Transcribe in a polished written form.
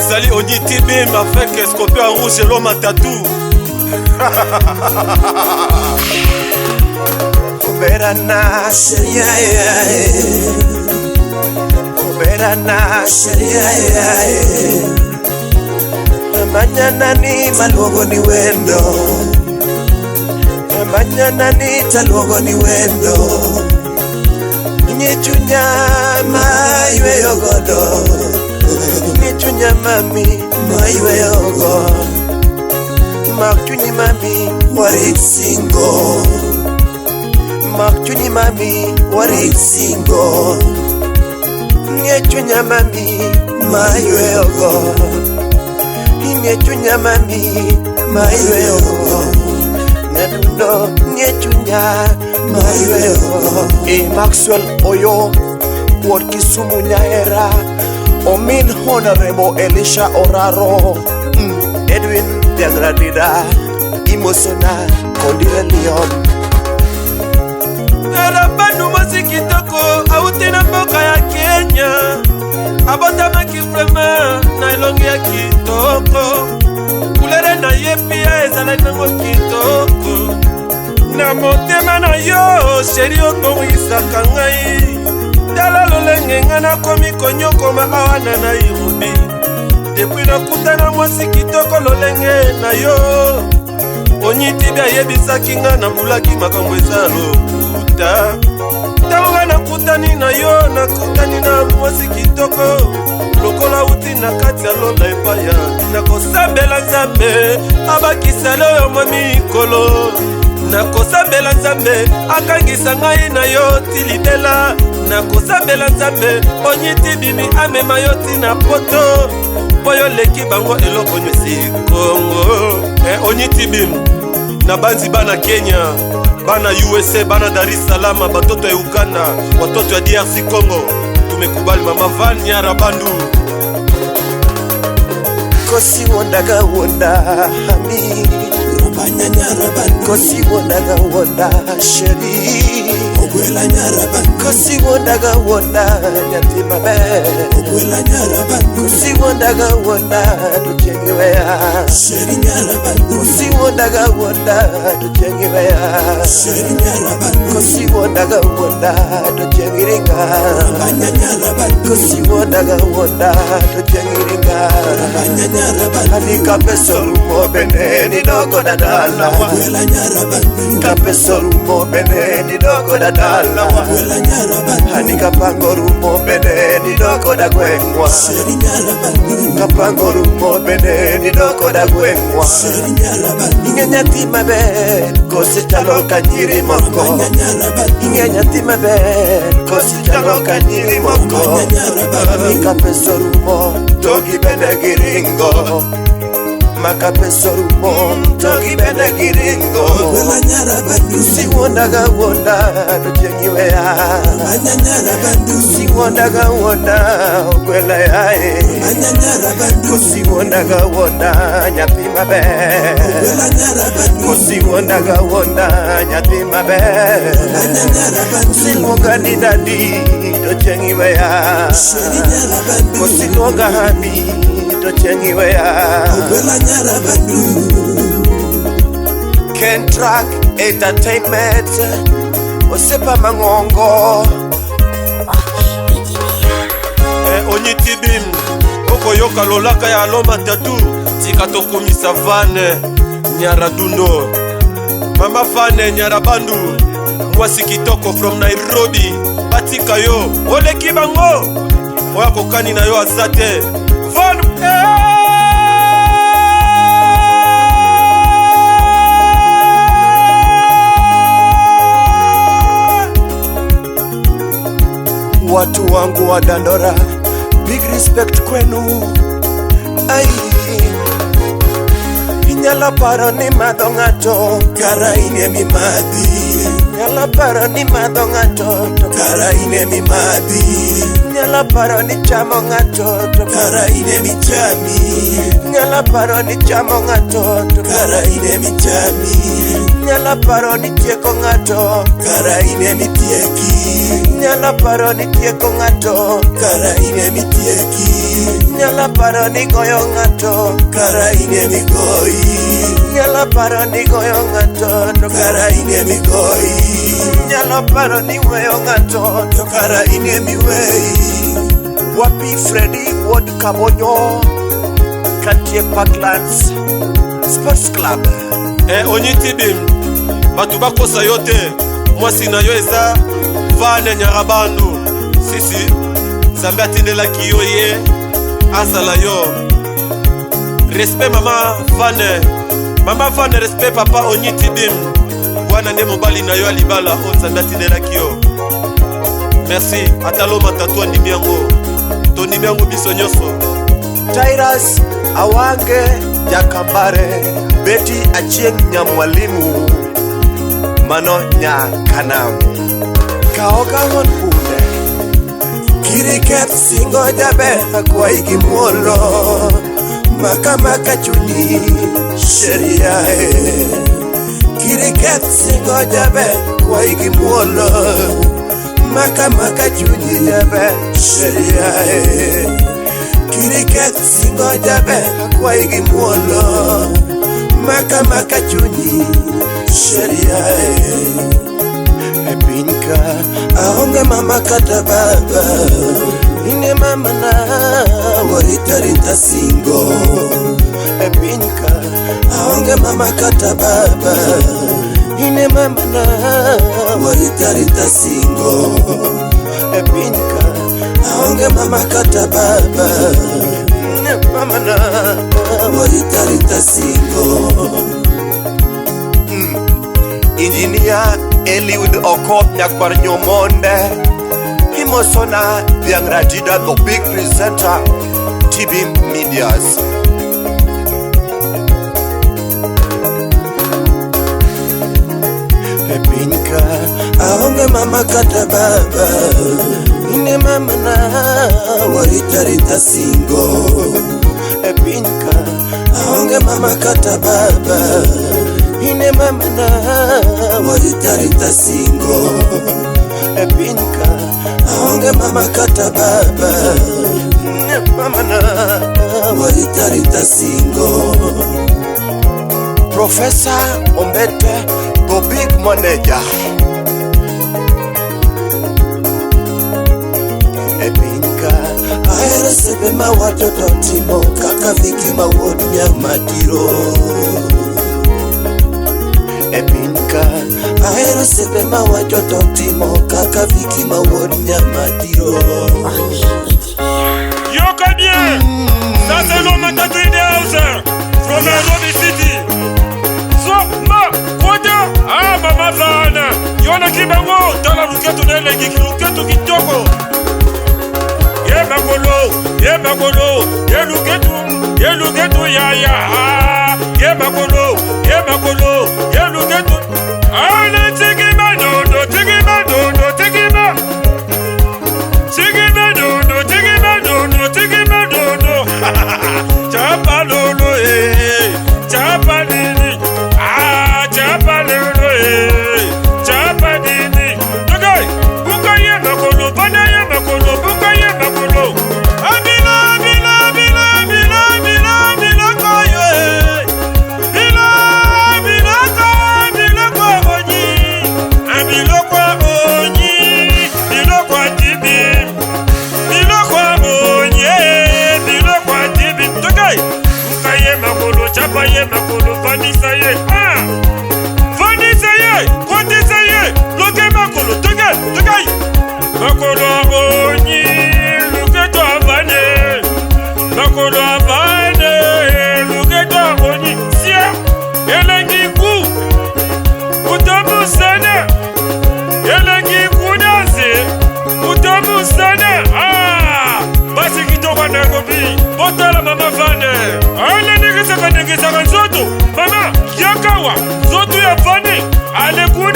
ezali Onity Bim avec Scorpion rouge et l'homme à tatou. Kuberana sheria Kuberana sheria Manyana ni maluogo ni wendo Manyana ni taluogo ni wendo Nyechunya maiwe yogodo Nyechunya mami maiwe yogo Makchuni mami warit singo Makchuni mami warit singo Nyechunya mami maiwe yogo Nyechunya mami maiwe yogo Nedundo nyechunya maiwe yogo Maxwell Oyo Ward Kisumu Nyaera Omin Honorable Elisha Oraro Edwin Degradida Imosona Kondire Leon Narabanu muziki toko auti na mboka ya Kenya Abotamaki vraiment na ilongi ya kitoko Kulere na ye pia ezala nango kitoko Na motema na yo sheri okowisaka ngai Tala lolenge nga nakomi konyokoma awa na Nairobi Depuis nakutana mwasi kitoko lolenge na yo Onity Bim ayebisaki nga nabulaki makambo eza lokuta Ntango nakutani na yo nakutani na mwasi kitoko Lokola uti na kati ya lola epaya Nakosambela Nzambe abakisa loyo mwa mikolo Nakosambela Nzambe akangisa ngai na yo tilibela Nakosambela Nzambe Onity Bim amema yo tina poto Poyo leki bango eloko nyesi Kongo Onity Bim na banzi bana Kenya bana USA bana Dar es Salaam batoto ya Uganda watoto ya DRC Congo tumekubali mama Van Nyarabandu Kosi wondaga wonda hami Rubanya Nyarabandu Kosi wondaga wonda sheri Ogwela Nyarabandu Kosi wondaga wonda nyatima be Ogwela Nyarabandu Kosi wondaga wonda tujengiwea Sheri Nyarabandu Kosi wondaga wonda tujengiwea Sheri Nyarabandu Kosi wondaga wonda tujengiringa Rubanya Nyarabandu Kosi wondaga wonda tujengiringa Rubanya Nyarabandu Hanika peso rumo beneni dogo dadala Ogwela Nyarabandu Kapeso rumo beneni dogo dadala Ogwela Nyarabandu Hanika pango rumo beneni dogo da gwengwa Sheri Nyarabandu Kapango rumo beneni dogo da gwengwa Sheri Nyarabandu Ingenya tima be Kosi taloka nyiri moko Rubanya Nyarabandu Ingenya tima be Kosi taloka nyiri moko Rubanya Nyarabandu Hanika peso rumo Togi bene giringo Makapeso rumo Togi bene giringo Ogwela Nyarabandu Si wondaga wonda tujengiwea Rubanya Nyarabandu Si wondaga wonda Ogwela yae Rubanya Nyarabandu Si wondaga wonda nyatima be Ogwela Nyarabandu Si wondaga wonda nyatima be Rubanya Nyarabandu Si mwogani dadi tujengiwea Sheri Nyarabandu Si mwoga hadi tujengiwea Ogwela Nyarabandu Kentrack Entertainment Osepa Mangongo Onity Bim Okoyoka lolaka ya loma tatu Tika tokomisa Vane Nyaradundo Mama Vane Nyarabandu Mwasi kitoko from Nairobi Batika yo Oleki bango Oya kokani na yo azate Van Watu wangu wa Dandora big respect kwenu ai Inyala paro ni madongato kara ine mi madhi Nyalo paro ni madho ng'ato to kara ine mi madhi. Nyalo paro ni chamo ng'ato to kara ine mi chami. Nyalo paro ni chamo ng'ato to kara ine mi chami. Nyalo paro ni tieko ng'ato kara ine mi tieki. Nyalo paro ni tieko ng'ato kara ine mi tieki. Nyalo paro ni goyo ng'ato kara ine mi goyi. Nyalo paro ni goyo ng'ato to kara ine mi goyi. Nyalo paro ni weyo ng'ato to kara ine mi weyi. Wapi Freddy Ward Kabonyo Kantie Parklands Sports Club. Onyitibim batu bakosa yote mwasi na yo eza Vane Nyarabandu. Sisi Nzambe atindelaki yo ye azala yo. Respect mama Vane. Mama Vane respect papa Onyitibim. Wana nde mobali na yo alibala o Nzambe atindelaki yo. Merci atalo matatu ndimi yango. Toni yango biso nyoso. Tyrus Awange Jakambare Betty Achieng Nyamwalimu Mano Nyakanam Kaoka hon pune Kiriket singo jabe kwa igimolo Maka chuni sheria Kiriket singo jabe kwa igimolo Maka chuni jabe sheria Kiriket singo jabe kwa igimolo Maka chuni sheria Epinka aonge mama kata baba Ine mama na waritarita singo Epinka aonge mama kata baba Ine mama na waritarita singo Epinka aonge mama kata baba Ine mama na waritarita singo Engineer Eliud Okop Nyakbar Nyomonde Himosona Biang Rajida, the big presenter TV Medias. Epinka aonge mama kata baba Ine mama na waritarita singo Epinka aonge mama kata baba Ine mama na waritarita singo Epinka aonge mama kata baba Ine mama na waritarita singo Professor Ombete the big manager Epinka aero sebema watoto timo kaka viki mawod Nyamatiro Epinka aero sebema watoto timo kaka viki mawod Nyamatiro Yoka bien. Ça c'est l'homme matatu in the house from Nairobi City. So ma koda mama Vane yona kibango tala ruketu nele kiruketu kitoko. Ye makolo ye luketu ya ye makolo ye luketu ale tigima dodo tigima chapa lolo chapa nini chapa lolo chapa nini okay buka ye makolo bana ye makolo buka ye makolo abila koyo bila ko onyi bila ko tibi bila ko onye bila ko tibi okay buka ye makolo chapa ye makolo vanisa ye vanisa ye kotisa ye loke makolo tokai makolo onyi luketo avane makolo avane luketo onyi sia elengi ku utamu sana elengi kunaze utamu sana basi kitoko Nairobi botala mama Vane ale nigisa nzoto mama yakawa